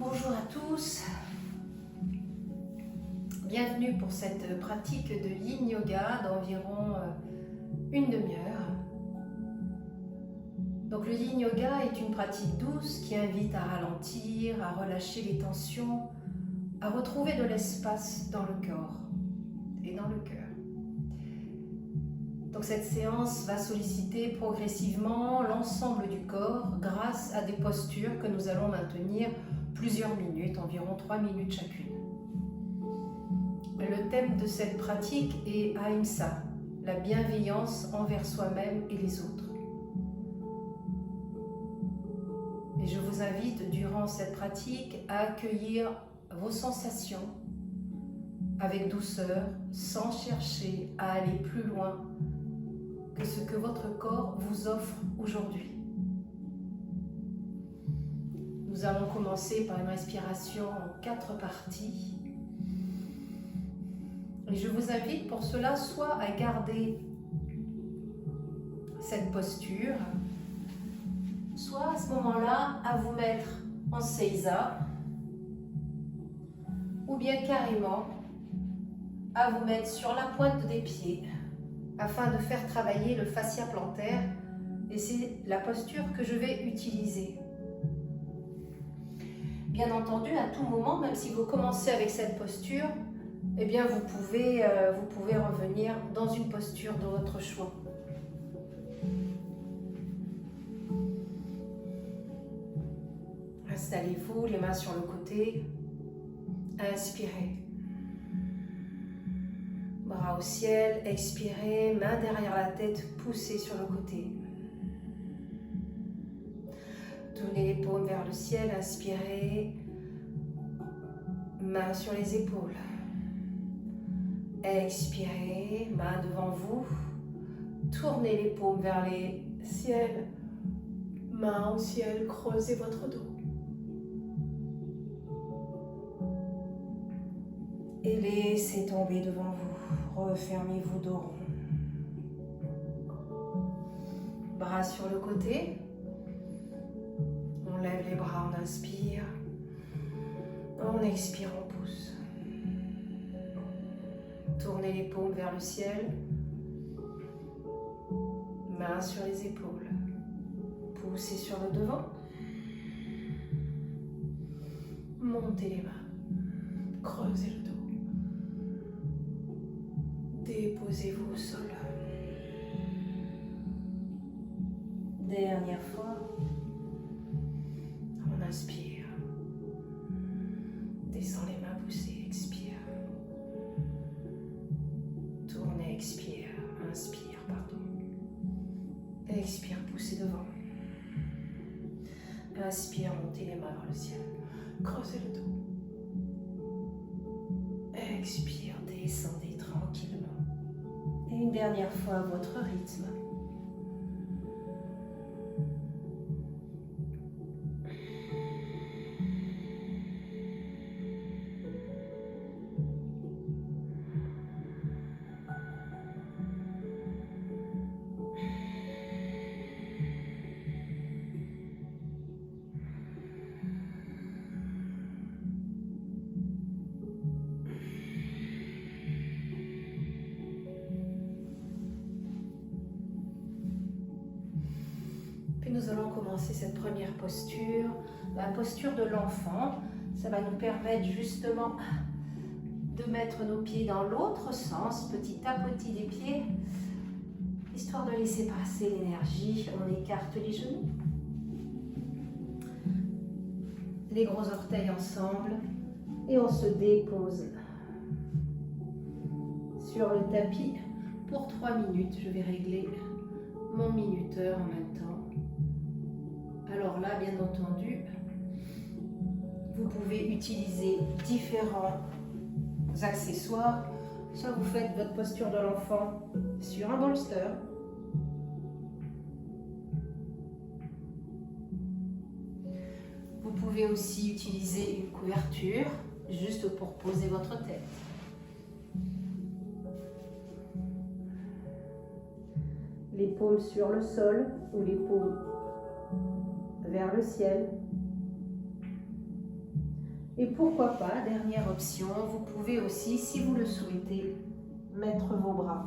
Bonjour à tous, bienvenue pour cette pratique de Yin Yoga d'environ une demi-heure. Donc le Yin Yoga est une pratique douce qui invite à ralentir, à relâcher les tensions, à retrouver de l'espace dans le corps et dans le cœur. Donc cette séance va solliciter progressivement l'ensemble du corps grâce à des postures que nous allons maintenir plusieurs minutes, environ 3 minutes chacune. Le thème de cette pratique est Ahimsa, la bienveillance envers soi-même et les autres. Et je vous invite durant cette pratique à accueillir vos sensations avec douceur, sans chercher à aller plus loin que ce que votre corps vous offre aujourd'hui. Nous allons commencer par une respiration en 4 parties. Et je vous invite pour cela soit à garder cette posture, soit à ce moment-là à vous mettre en seiza, ou bien carrément à vous mettre sur la pointe des pieds afin de faire travailler le fascia plantaire, et c'est la posture que je vais utiliser. Bien entendu, à tout moment, même si vous commencez avec cette posture, eh bien vous pouvez revenir dans une posture de votre choix. Installez-vous, les mains sur le côté. Inspirez. Bras au ciel, expirez, main derrière la tête, poussez sur le côté. Tournez les paumes vers le ciel, inspirez, main sur les épaules. Expirez, main devant vous, tournez les paumes vers les ciels, main au ciel, creusez votre dos. Et laissez tomber devant vous, refermez-vous dos rond. Bras sur le côté, on lève les bras, on inspire, on expire, on pousse. Tournez les paumes vers le ciel, mains sur les épaules, poussez sur le devant, montez les mains, creusez le dos. Déposez-vous au sol. Dernière fois. On inspire. Descend les mains, poussez, expire. Tournez, expire. Inspire, pardon. Expire, poussez devant. Inspire, montez les mains vers le ciel. Creusez le dos. Expire, descendez tranquillement. Et une dernière fois à votre rythme. Nous allons commencer cette première posture, la posture de l'enfant. Ça va nous permettre justement de mettre nos pieds dans l'autre sens, petit à petit des pieds, histoire de laisser passer l'énergie. On écarte les genoux, les gros orteils ensemble et on se dépose sur le tapis pour 3 minutes. Je vais régler mon minuteur en même temps. Alors là, bien entendu, vous pouvez utiliser différents accessoires. Soit vous faites votre posture de l'enfant sur un bolster. Vous pouvez aussi utiliser une couverture, juste pour poser votre tête. Les paumes sur le sol ou les paumes vers le ciel. Et pourquoi pas, dernière option, vous pouvez aussi, si vous le souhaitez, mettre vos bras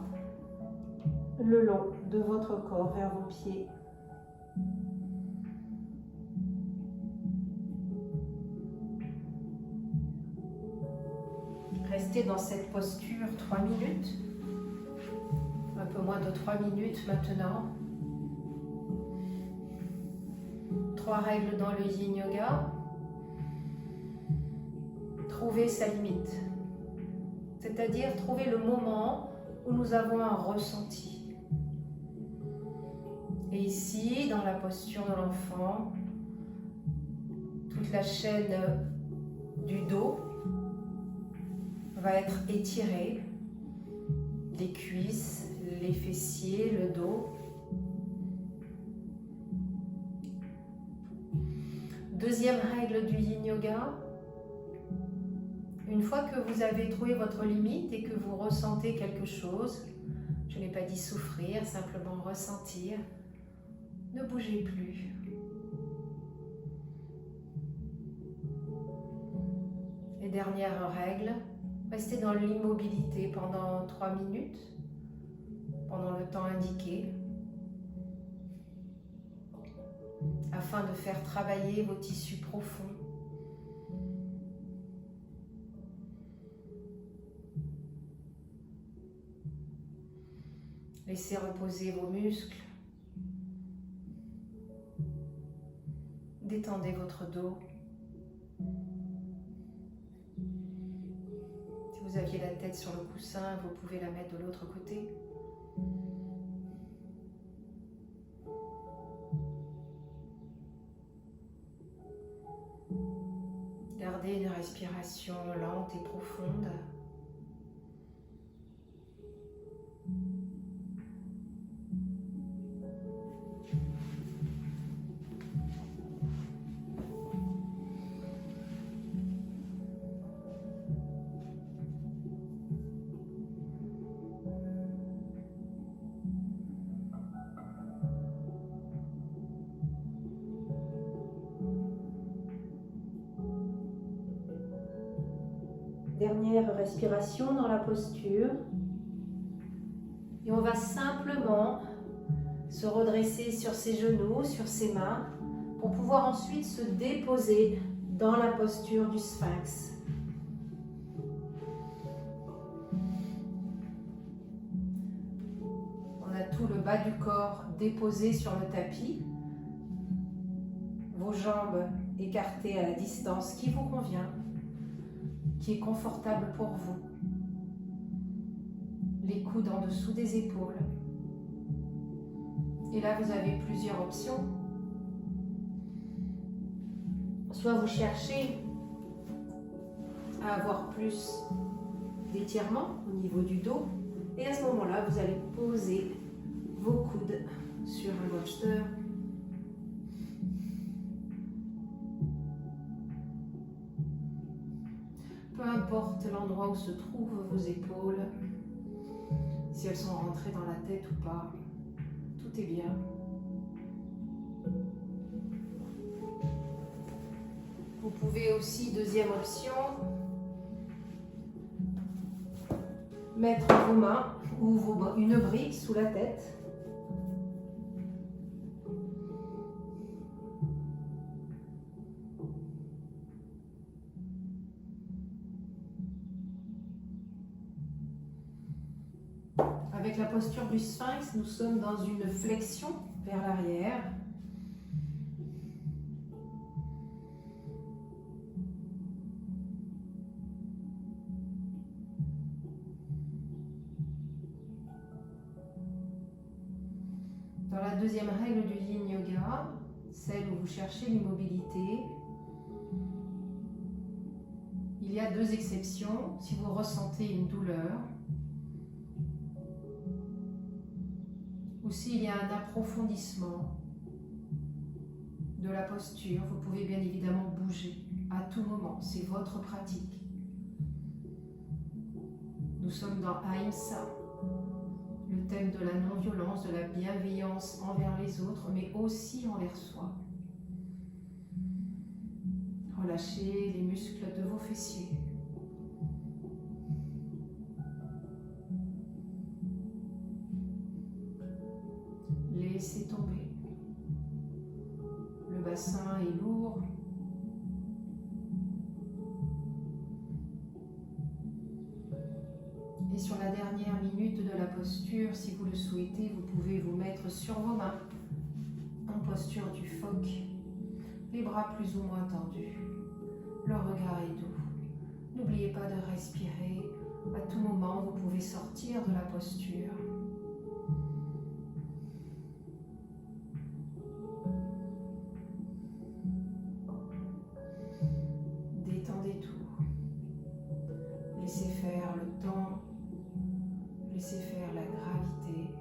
le long de votre corps vers vos pieds. Restez dans cette posture 3 minutes, un peu moins de 3 minutes maintenant. 3 règles dans le Yin Yoga. Trouver sa limite, c'est-à-dire trouver le moment où nous avons un ressenti. Et ici, dans la posture de l'enfant, toute la chaîne du dos va être étirée, les cuisses, les fessiers, le dos. Deuxième règle du Yin Yoga. Une fois que vous avez trouvé votre limite et que vous ressentez quelque chose, je n'ai pas dit souffrir, simplement ressentir, ne bougez plus. Et dernière règle, restez dans l'immobilité pendant 3 minutes, pendant le temps indiqué, afin de faire travailler vos tissus profonds. Laissez reposer vos muscles. Détendez votre dos. Si vous aviez la tête sur le coussin, vous pouvez la mettre de l'autre côté. Gardez une respiration lente et profonde. Dernière respiration dans la posture. Et on va simplement se redresser sur ses genoux, sur ses mains, pour pouvoir ensuite se déposer dans la posture du sphinx. On a tout le bas du corps déposé sur le tapis. Vos jambes écartées à la distance qui vous convient, qui est confortable pour vous. Les coudes en dessous des épaules. Et là, vous avez plusieurs options. Soit vous cherchez à avoir plus d'étirement au niveau du dos, et à ce moment-là, vous allez poser vos coudes sur un bolster. Peu importe l'endroit où se trouvent vos épaules, si elles sont rentrées dans la tête ou pas, tout est bien. Vous pouvez aussi, deuxième option, mettre vos mains ou une brique sous la tête. Avec la posture du sphinx, nous sommes dans une flexion vers l'arrière. Dans la deuxième règle du Yin Yoga, celle où vous cherchez l'immobilité, il y a deux exceptions. Si vous ressentez une douleur, ou s'il y a un approfondissement de la posture, vous pouvez bien évidemment bouger à tout moment, c'est votre pratique. Nous sommes dans Ahimsa, le thème de la non-violence, de la bienveillance envers les autres, mais aussi envers soi. relâchez les muscles de vos fessiers. Laissez tomber. Le bassin est lourd. Et sur la dernière minute de la posture, si vous le souhaitez, vous pouvez vous mettre sur vos mains en posture du phoque, les bras plus ou moins tendus, le regard est doux. N'oubliez pas de respirer. À tout moment, vous pouvez sortir de la posture. Détendez tout. Laissez faire le temps. Laissez faire la gravité.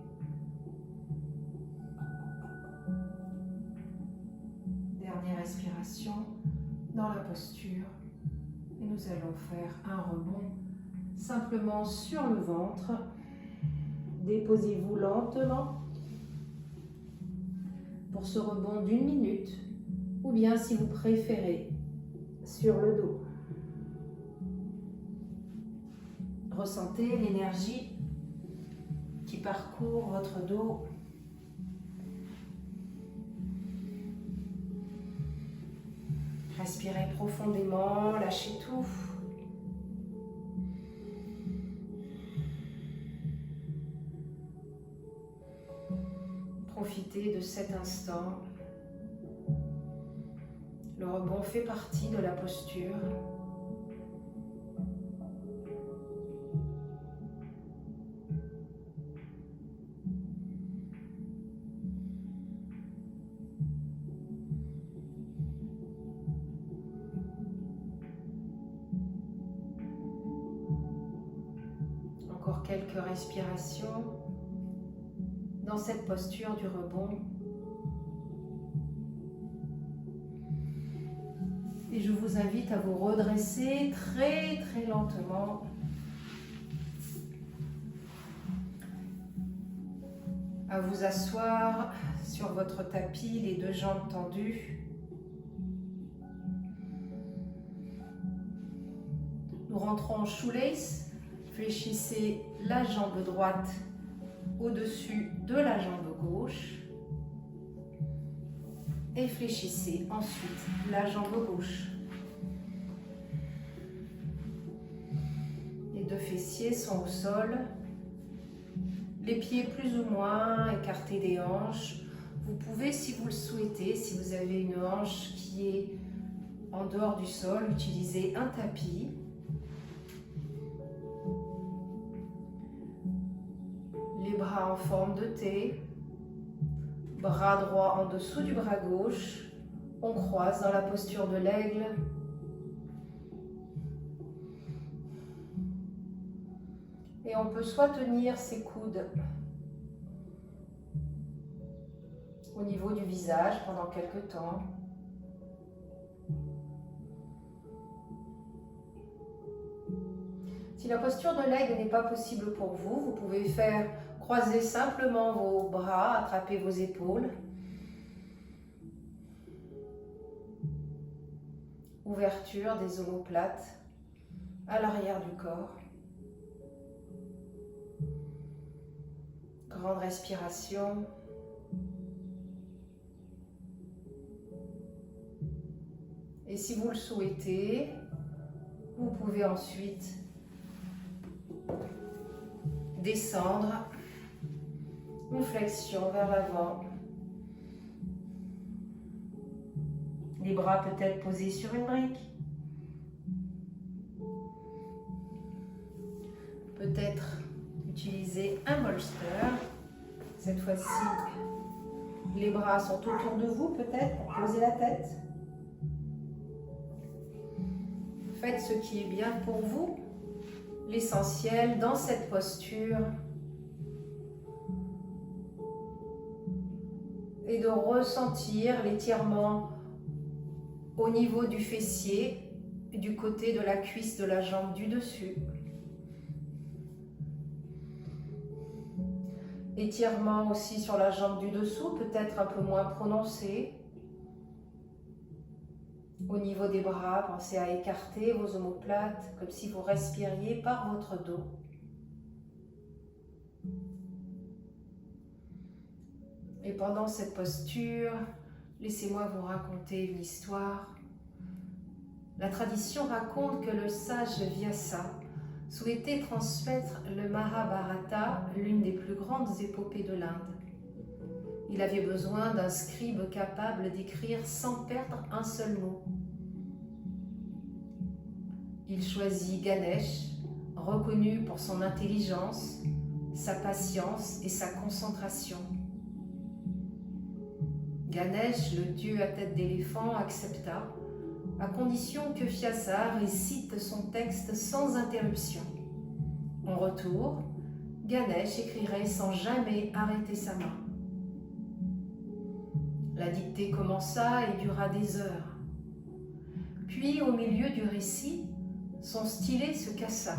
Dernière respiration dans la posture. Et nous allons faire un rebond simplement sur le ventre. Déposez-vous lentement pour ce rebond d'1 minute. Ou bien, si vous préférez, sur le dos. Ressentez l'énergie qui parcourt votre dos. Respirez profondément, lâchez tout. Profitez de cet instant. Le rebond fait partie de la posture. Encore quelques respirations dans cette posture du rebond. Et je vous invite à vous redresser très très lentement. À vous asseoir sur votre tapis, les 2 jambes tendues. Nous rentrons en shoelace. Fléchissez la jambe droite au-dessus de la jambe gauche. Et fléchissez ensuite la jambe gauche. Les 2 fessiers sont au sol. Les pieds plus ou moins écartés des hanches. Vous pouvez, si vous le souhaitez, si vous avez une hanche qui est en dehors du sol, utiliser un tapis. Les bras en forme de T. Bras droit en dessous du bras gauche. On croise dans la posture de l'aigle. Et on peut soit tenir ses coudes au niveau du visage pendant quelques temps. Si la posture de l'aigle n'est pas possible pour vous, vous pouvez faire croiser simplement vos bras, attraper vos épaules. Ouverture des omoplates à l'arrière du corps. Grande respiration. Et si vous le souhaitez, vous pouvez ensuite descendre, une flexion vers l'avant. Les bras peut-être posés sur une brique. Peut-être utiliser un bolster. Cette fois-ci, les bras sont autour de vous, peut-être, pour poser la tête. Faites ce qui est bien pour vous. L'essentiel dans cette posture est de ressentir l'étirement au niveau du fessier et du côté de la cuisse de la jambe du dessus. Étirement aussi sur la jambe du dessous, peut-être un peu moins prononcé. Au niveau des bras, pensez à écarter vos omoplates comme si vous respiriez par votre dos. Et pendant cette posture, laissez-moi vous raconter une histoire. La tradition raconte que le sage Vyasa souhaitait transmettre le Mahabharata, l'une des plus grandes épopées de l'Inde. Il avait besoin d'un scribe capable d'écrire sans perdre un seul mot. Il choisit Ganesh, reconnu pour son intelligence, sa patience et sa concentration. Ganesh, le dieu à tête d'éléphant, accepta, à condition que Vyasa récite son texte sans interruption. En retour, Ganesh écrirait sans jamais arrêter sa main. La dictée commença et dura des heures. Puis, au milieu du récit, son stylet se cassa.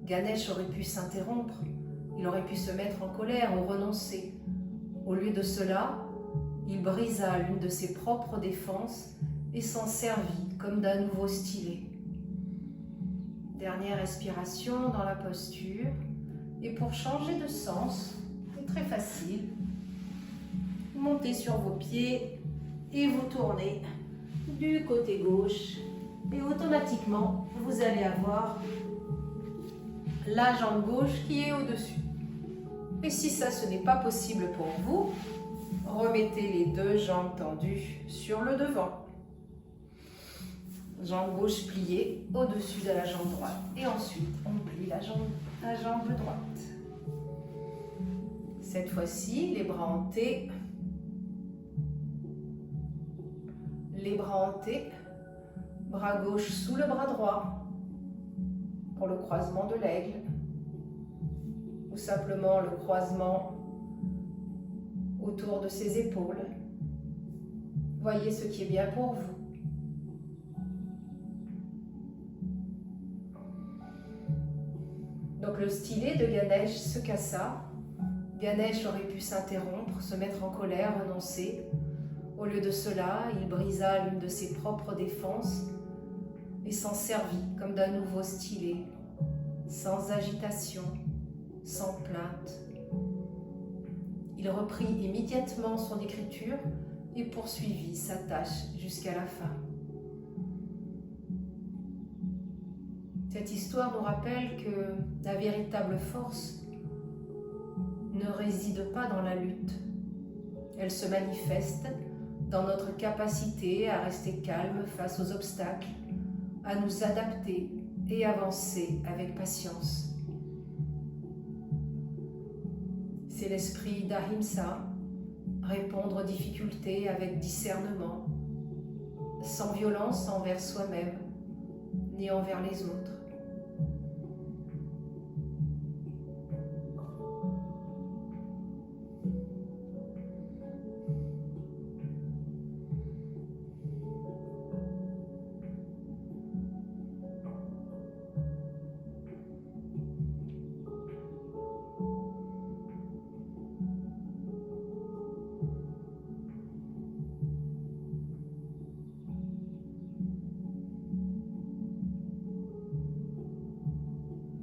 Ganesh aurait pu s'interrompre, il aurait pu se mettre en colère ou renoncer. Au lieu de cela, il brisa l'une de ses propres défenses et s'en servit comme d'un nouveau stylet. Dernière respiration dans la posture. Et pour changer de sens, c'est très facile. Montez sur vos pieds et vous tournez du côté gauche. Et automatiquement, vous allez avoir la jambe gauche qui est au-dessus. Et si ça, ce n'est pas possible pour vous, remettez les deux jambes tendues sur le devant. Jambe gauche pliée au-dessus de la jambe droite. Et ensuite, on plie la jambe droite. Cette fois-ci, les bras en T. Les bras en T. Bras gauche sous le bras droit pour le croisement de l'aigle. Ou simplement le croisement autour de ses épaules. Voyez ce qui est bien pour vous. Donc le stylet de Ganesh se cassa. Ganesh aurait pu s'interrompre, se mettre en colère, renoncer. Au lieu de cela, il brisa l'une de ses propres défenses et s'en servit comme d'un nouveau stylet, sans agitation, sans plainte. Il reprit immédiatement son écriture et poursuivit sa tâche jusqu'à la fin. Cette histoire nous rappelle que la véritable force ne réside pas dans la lutte. Elle se manifeste dans notre capacité à rester calme face aux obstacles, à nous adapter et avancer avec patience. C'est l'esprit d'Ahimsa, répondre aux difficultés avec discernement, sans violence envers soi-même ni envers les autres.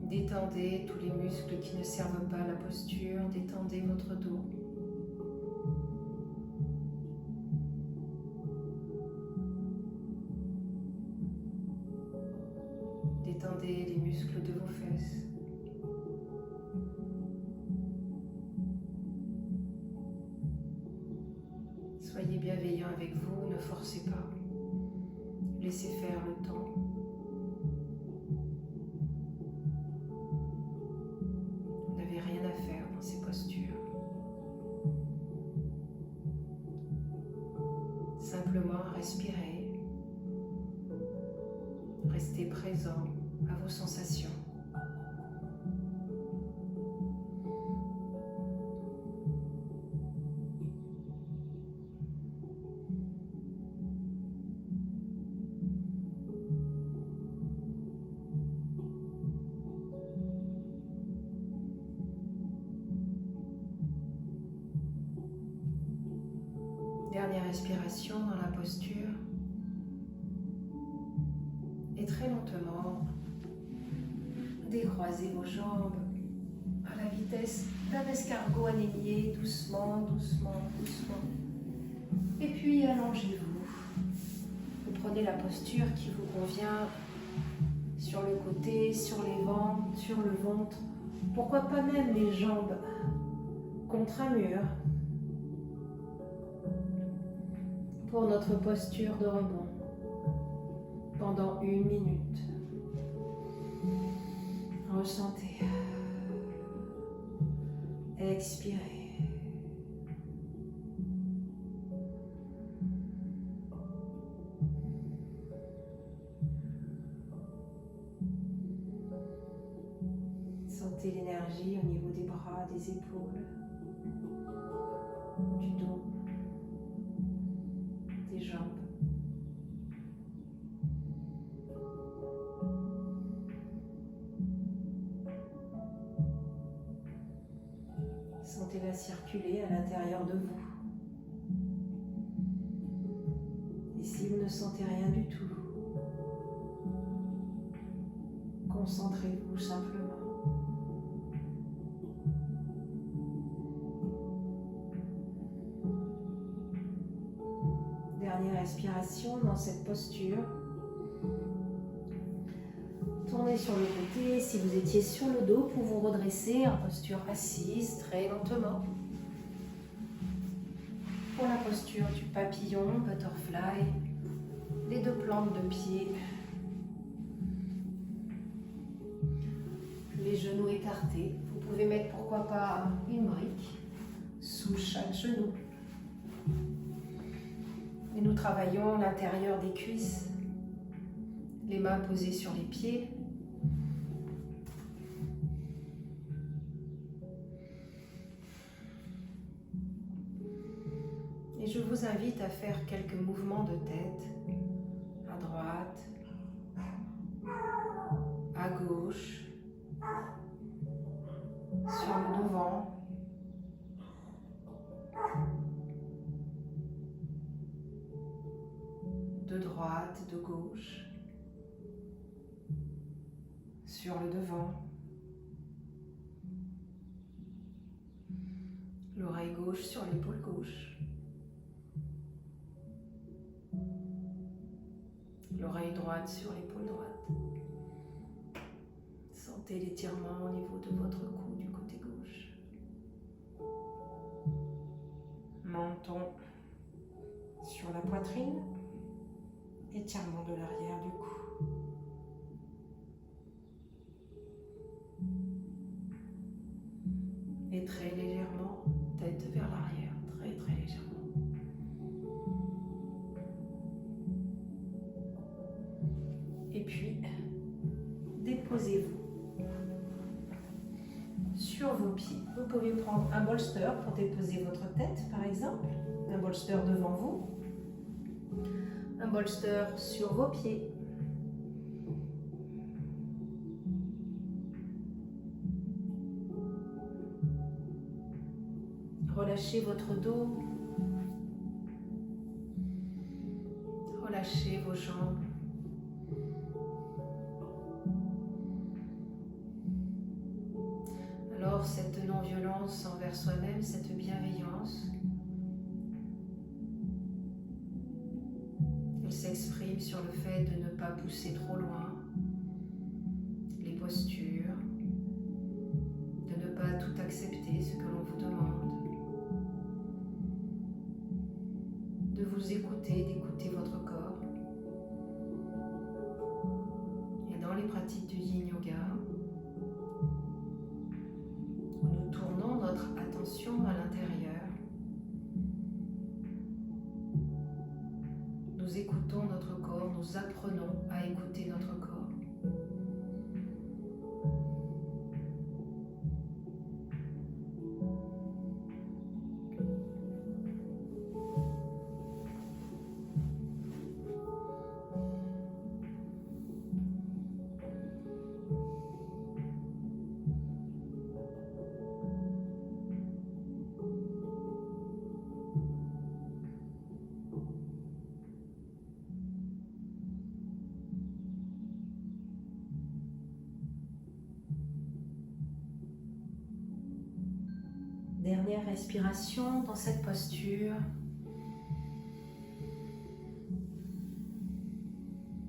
Détendez tous les muscles qui ne servent pas à la posture, détendez votre dos. Détendez les muscles de vos fesses. Soyez bienveillant avec vous, ne forcez pas. Laissez faire le temps. Simplement respirez, restez présent à vos sensations. Dernière respiration dans la posture. très lentement, décroisez vos jambes à la vitesse d'un escargot anémié, doucement, doucement, doucement. Et puis allongez-vous. Vous prenez la posture qui vous convient sur le côté, sur les ventres, sur le ventre. Pourquoi pas même les jambes contre un mur. Pour notre posture de rebond pendant 1 minute. Ressentez. Expirez. Sentez l'énergie au niveau des bras, des épaules, du dos, des jambes. Sentez-la circuler à l'intérieur de vous. Et si vous ne sentez rien du tout, concentrez-vous simplement. Dernière respiration dans cette posture. Tournez sur le côté. Si vous étiez sur le dos, pour vous redresser en posture assise, très lentement. Pour la posture du papillon, butterfly, les 2 plantes de pied, les genoux écartés. Vous pouvez mettre pourquoi pas une brique sous chaque genou. Et nous travaillons l'intérieur des cuisses, les mains posées sur les pieds. Et je vous invite à faire quelques mouvements de tête, à droite, à gauche, sur le devant, de droite, de gauche, sur le devant, l'oreille gauche sur l'épaule gauche, l'oreille droite sur l'épaule droite. Sentez l'étirement au niveau de votre cou du côté gauche. Menton sur la poitrine, étirement de l'arrière du cou. Et très légèrement, tête vers l'arrière, très très légèrement. Et puis, déposez-vous sur vos pieds. Vous pouvez prendre un bolster pour déposer votre tête, par exemple, un bolster devant vous, un bolster sur vos pieds. Relâchez votre dos, relâchez vos jambes. Alors cette non-violence envers soi-même, cette bienveillance, elle s'exprime sur le fait de ne pas pousser trop loin les postures, de ne pas tout accepter ce que l'on vous demande, de vous écouter, d'écouter votre corps. Et dans les pratiques du Yin Yoga, où nous tournons notre attention à l'intérieur, nous écoutons notre corps, nous apprenons à écouter notre corps. dernière respiration dans cette posture.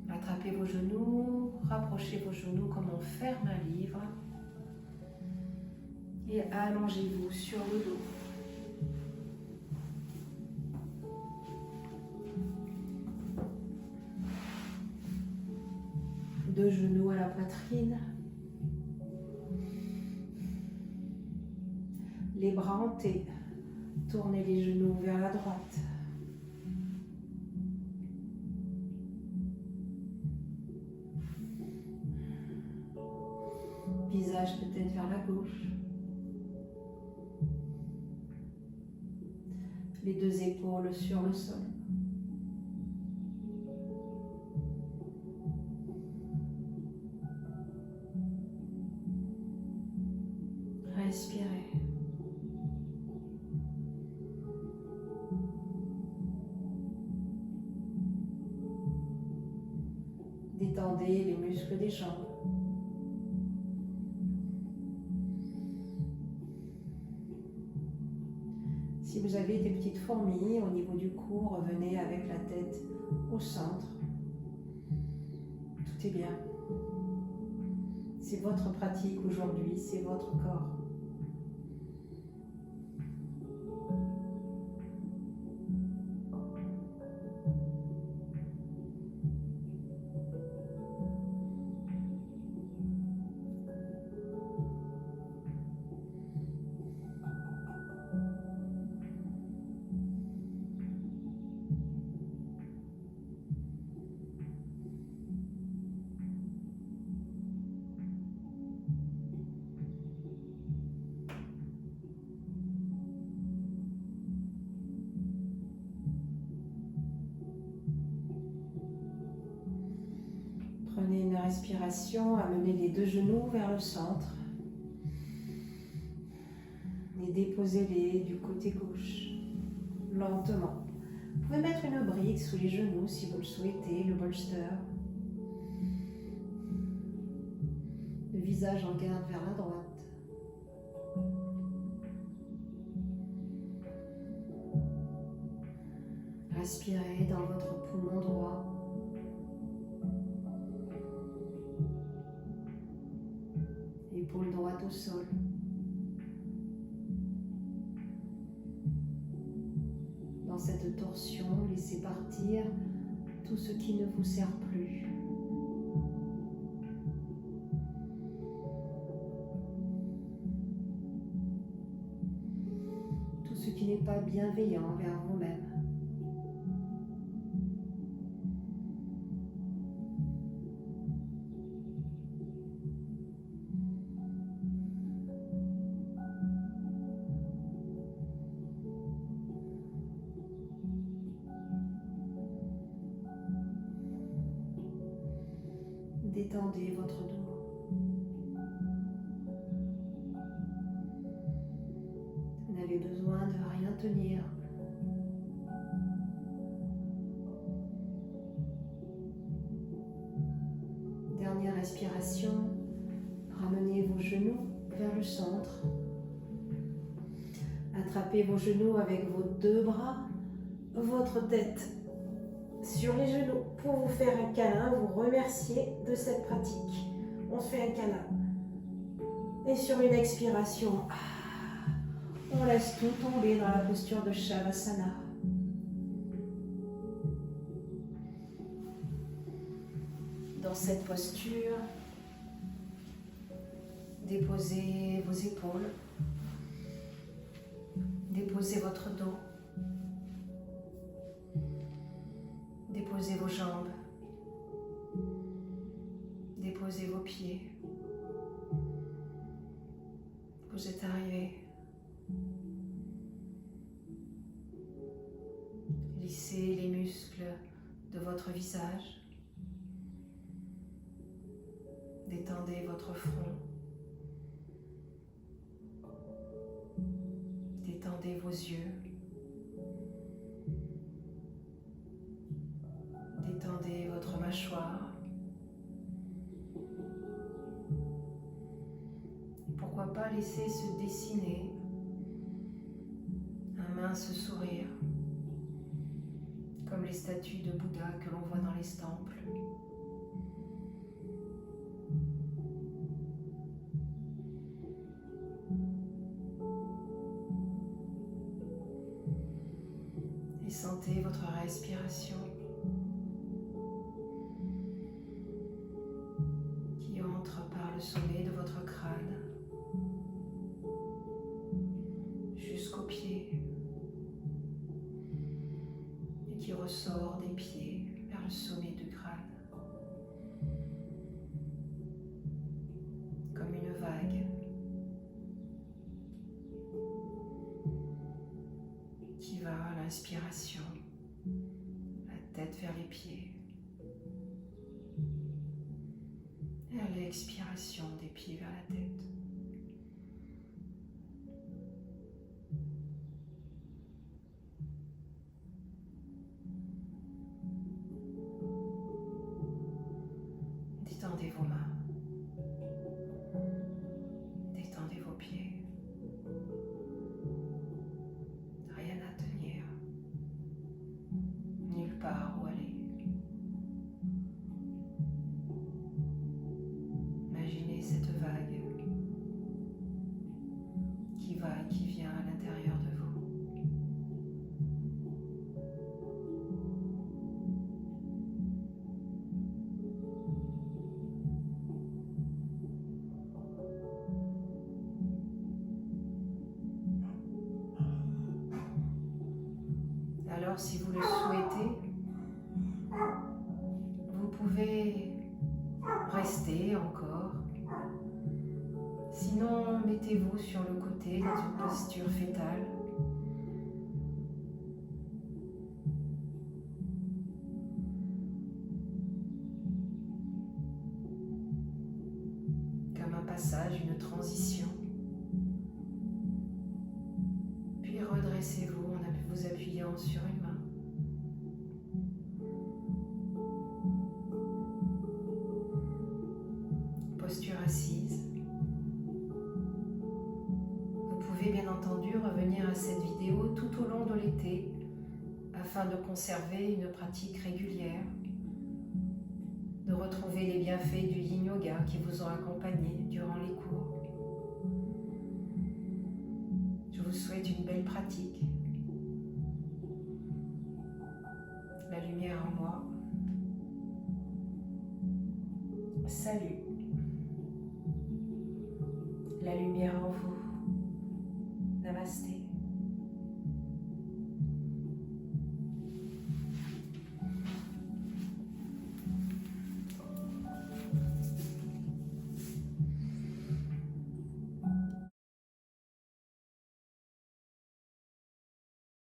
Attrapez vos genoux, rapprochez vos genoux comme on ferme un livre et allongez-vous sur le dos. Deux genoux à la poitrine. Les bras en T. Tournez les genoux vers la droite. Visage peut-être vers la gauche. Les deux épaules sur le sol. Respirez. Détendez les muscles des jambes. Si vous avez des petites fourmis au niveau du cou, revenez avec la tête au centre. Tout est bien. C'est votre pratique aujourd'hui, c'est votre corps. Prenez une respiration, amenez les deux genoux vers le centre et déposez-les du côté gauche, lentement. Vous pouvez mettre une brique sous les genoux si vous le souhaitez, le bolster. Le visage en garde vers la droite. Respirez dans votre poumon droit. Épaule droite au sol. Dans cette torsion, laissez partir tout ce qui ne vous sert plus. Tout ce qui n'est pas bienveillant envers vous-même. Détendez votre dos. Vous n'avez besoin de rien tenir. Dernière respiration. Ramenez vos genoux vers le centre. Attrapez vos genoux avec vos deux bras, votre tête sur les genoux pour vous faire un câlin, vous remercier de cette pratique. On se fait un câlin. Et sur une expiration, on laisse tout tomber dans la posture de Shavasana. Dans cette posture, déposez vos épaules, déposez votre dos. Déposez vos jambes, déposez vos pieds. Vous êtes arrivé. Lissez les muscles de votre visage. Détendez votre front. Détendez vos yeux. Détendez votre mâchoire. Pourquoi pas laisser se dessiner mince sourire, comme les statues de Bouddha que l'on voit dans les temples. Et sentez votre respiration qui entre par le sommet de votre crâne jusqu'aux pieds et qui ressort des pieds vers le sommet du crâne comme une vague qui va à l'inspiration, la tête vers les pieds, et à l'expiration des pieds vers la tête. Détendez vos mains, détendez vos pieds. Rien à tenir, nulle part où aller. Imaginez cette vague qui va et qui vient à l'intérieur de vous. Alors, si vous le souhaitez, vous pouvez rester encore. Sinon, mettez-vous sur le côté dans une posture fétale. Comme un passage, une transition. Puis redressez-vous en vous appuyant sur une main. Posture assise. Vous pouvez bien entendu revenir à cette vidéo tout au long de l'été afin de conserver une pratique régulière, de retrouver les bienfaits du Yin Yoga qui vous ont accompagné durant les cours. Je vous souhaite une belle pratique. La lumière en moi. Salut. La lumière en vous. Namasté.